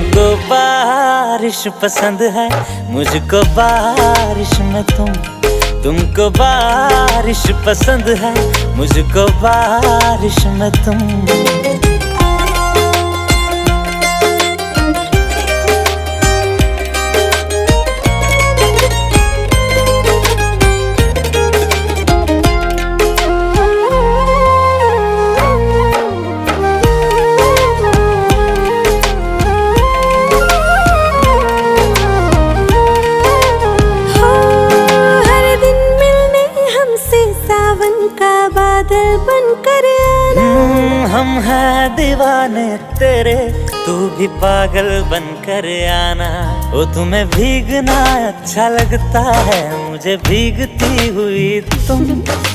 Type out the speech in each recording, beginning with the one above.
तुमको बारिश पसंद है, मुझको बारिश में तुमको बारिश पसंद है, मुझको बारिश में तुम। बादल बनकर आना। हम हैं दीवाने तेरे, तू भी पागल बनकर आना। ओ तुम्हें भीगना अच्छा लगता है, मुझे भीगती हुई तुम।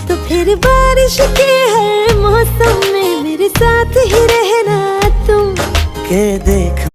तो फिर बारिश के हर मौसम में मेरे साथ ही रहना तुम। के देख